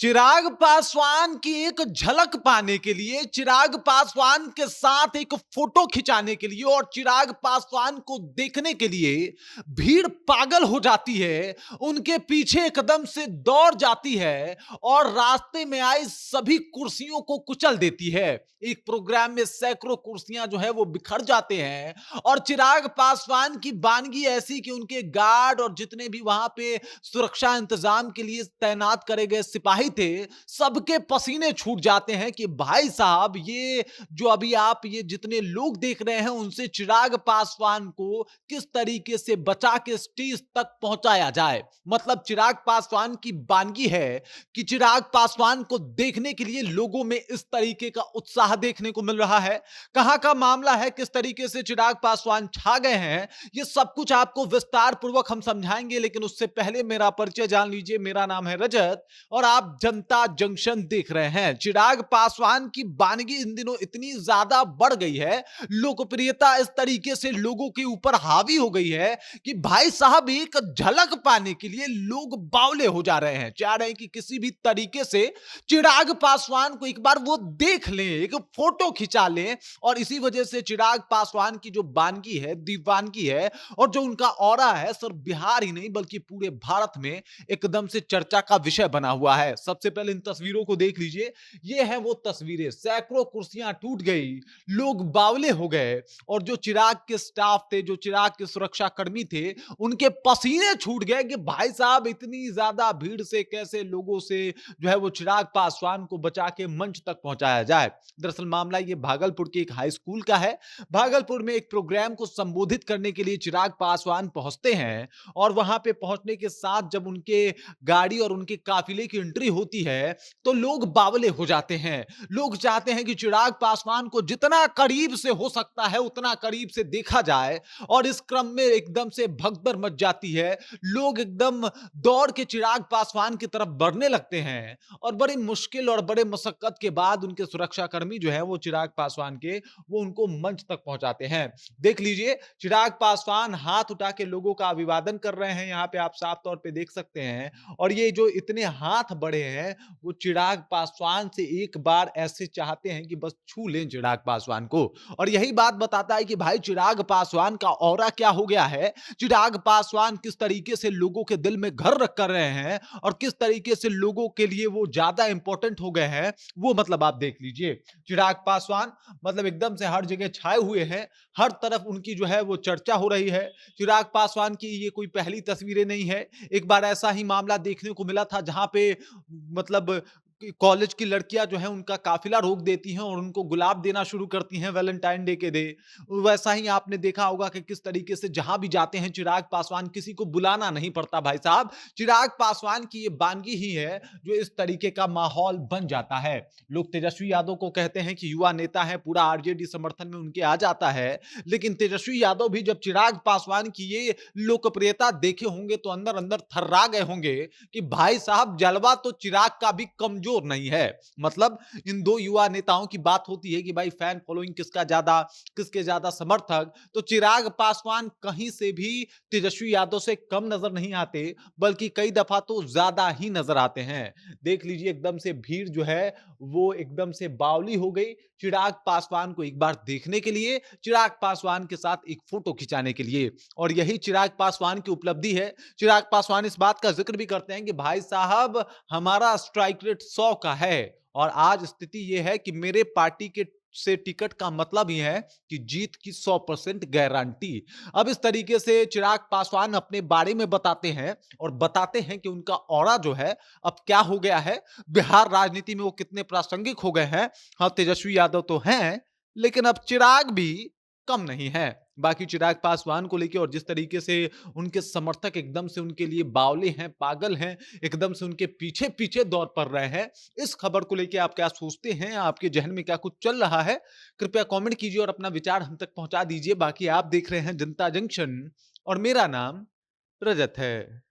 चिराग पासवान की एक झलक पाने के लिए, चिराग पासवान के साथ एक फोटो खिंचाने के लिए और चिराग पासवान को देखने के लिए भीड़ पागल हो जाती है, उनके पीछे एकदम से दौड़ जाती है और रास्ते में आई सभी कुर्सियों को कुचल देती है। एक प्रोग्राम में सैकड़ों कुर्सियां जो है वो बिखर जाते हैं और चिराग पासवान की वानगी ऐसी कि उनके गार्ड और जितने भी वहां पे सुरक्षा इंतजाम के लिए तैनात करे गए सिपाही थे, सबके पसीने छूट जाते हैं कि भाई साहब ये जो अभी आप ये जितने लोग देख रहे हैं उनसे चिराग पासवान को किस तरीके से बचा के स्टेज तक पहुंचाया जाए। मतलब चिराग पासवान की वानगी है कि चिराग पासवान को देखने के लिए लोगों में इस तरीके का उत्साह देखने को मिल रहा है। कहां का मामला है, किस तरीके से चिराग पासवान छा गए हैं, ये सब कुछ आपको विस्तार पूर्वक हम समझाएंगे, लेकिन उससे पहले मेरा परिचय जान लीजिए। मेरा नाम है रजत और आप जनता जंक्शन देख रहे हैं। चिराग पासवान की वानगी इन दिनों इतनी ज्यादा बढ़ गई है, लोकप्रियता इस तरीके से लोगों के ऊपर हावी हो गई है कि भाई साहब एक झलक पाने के लिए लोग बावले हो जा रहे हैं, चाह रहे हैं कि किसी भी तरीके से चिराग पासवान को एक बार वो देख लें, एक फोटो खिंचा लें। और इसी वजह से चिराग पासवान की जो वानगी है, दीवानगी है और जो उनका ऑरा है, सिर्फ बिहार ही नहीं बल्कि पूरे भारत में एकदम से चर्चा का विषय बना हुआ है। सबसे पहले इन तस्वीरों को देख लीजिए। ये है वो तस्वीरें, सैकड़ों कुर्सियां टूट गई, लोग बावले हो गए और जो चिराग के स्टाफ थे, जो चिराग के सुरक्षा कर्मी थे, उनके पसीने छूट गए कि भाई साहब इतनी ज्यादा भीड़ से कैसे लोगों से जो है वो चिराग पासवान को बचा के मंच तक पहुंचाया जाए। दरअसल मामला ये भागलपुर के एक हाई स्कूल का है। भागलपुर में एक प्रोग्राम को संबोधित करने के लिए चिराग पासवान पहुंचते हैं और वहां पे पहुंचने के साथ जब उनके गाड़ी और उनके काफिले की एंट्री होती है तो लोग बावले हो जाते हैं। लोग चाहते हैं कि चिराग पासवान को जितना करीब से हो सकता है उतना करीब से देखा जाए और इस क्रम में एकदम से भगदड़ मच जाती है। लोग एकदम दौड़ के चिराग पासवान की तरफ बढ़ने लगते हैं और बड़ी मुश्किल और बड़े मशक्कत के बाद उनके सुरक्षा कर्मी जो है वो चिराग पासवान के वो उनको मंच तक पहुंचाते हैं। देख लीजिए, चिराग पासवान हाथ उठा के लोगों का अभिवादन कर रहे हैं, यहां पे आप साफ तौर पे देख सकते हैं। और ये जो इतने हाथ बढ़े हैं वो चिराग पासवान से एक बार ऐसे चाहते हैं कि बस छू लें चिराग पासवान को। और यही बात बताता है कि भाई चिराग पासवान का ऑरा क्या हो गया है, चिराग पासवान किस तरीके से लोगों के दिल में घर रख कर रहे हैं और किस तरीके से लोगों के लिए वो ज्यादा इंपॉर्टेंट हो गए हैं, वो मतलब आप देख लीजिए। चिराग पासवान मतलब एकदम से हर जगह छाए हुए हैं, हर तरफ उनकी जो है वो चर्चा हो रही है। चिराग पासवान की ये कोई पहली तस्वीरें नहीं है। एक बार ऐसा ही मामला देखने को मिला था जहां पे मतलब कॉलेज की लड़कियां जो है उनका काफिला रोक देती हैं और उनको गुलाब देना शुरू करती हैं वैलेंटाइन डे के डे। वैसा ही आपने देखा होगा कि किस तरीके से जहां भी जाते हैं चिराग पासवान, किसी को बुलाना नहीं पड़ता भाई साहब। चिराग पासवान की ये वानगी ही है जो इस तरीके का माहौल बन जाता है। लोग तेजस्वी यादव को कहते हैं कि युवा नेता है, पूरा आरजेडी समर्थन में उनके आ जाता है, लेकिन तेजस्वी यादव भी जब चिराग पासवान की ये लोकप्रियता देखे होंगे तो अंदर अंदर थर्रा गए होंगे कि भाई साहब जलवा तो चिराग का भी कमजोर नहीं है। मतलब इन दो युवा नेताओं की बात होती है कि भाई फैन फॉलोइंग किसका ज्यादा, किसके ज्यादा समर्थक, तो चिराग पासवान कहीं से भी तेजस्वी यादव से कम नजर नहीं आते, बल्कि कई दफा तो ज्यादा ही नजर आते हैं। देख लीजिए, एकदम से भीड़ जो है वो एकदम से बावली हो गई चिराग पासवान को एक बार देखने के लिए, चिराग पासवान के साथ एक फोटो खिंचाने के लिए। और यही चिराग पासवान की उपलब्धि है। चिराग पासवान इस बात का जिक्र भी करते हैं कि भाई साहब हमारा स्ट्राइक रेट 100 का है और आज स्थिति यह है कि मेरे पार्टी के से टिकट का मतलब यह है कि जीत की 100% गारंटी। अब इस तरीके से चिराग पासवान अपने बारे में बताते हैं और बताते हैं कि उनका ऑरा जो है अब क्या हो गया है, बिहार राजनीति में वो कितने प्रासंगिक हो गए हैं। हाँ, तेजस्वी यादव तो हैं, लेकिन अब चिराग भी कम नहीं है। बाकी चिराग पासवान को लेके और जिस तरीके से उनके समर्थक एकदम से उनके लिए बावले हैं, पागल हैं, एकदम से उनके पीछे पीछे दौड़ पड़ रहे हैं, इस खबर को लेके आप क्या सोचते हैं, आपके जहन में क्या कुछ चल रहा है, कृपया कमेंट कीजिए और अपना विचार हम तक पहुंचा दीजिए। बाकी आप देख रहे हैं जनता जंक्शन और मेरा नाम रजत है।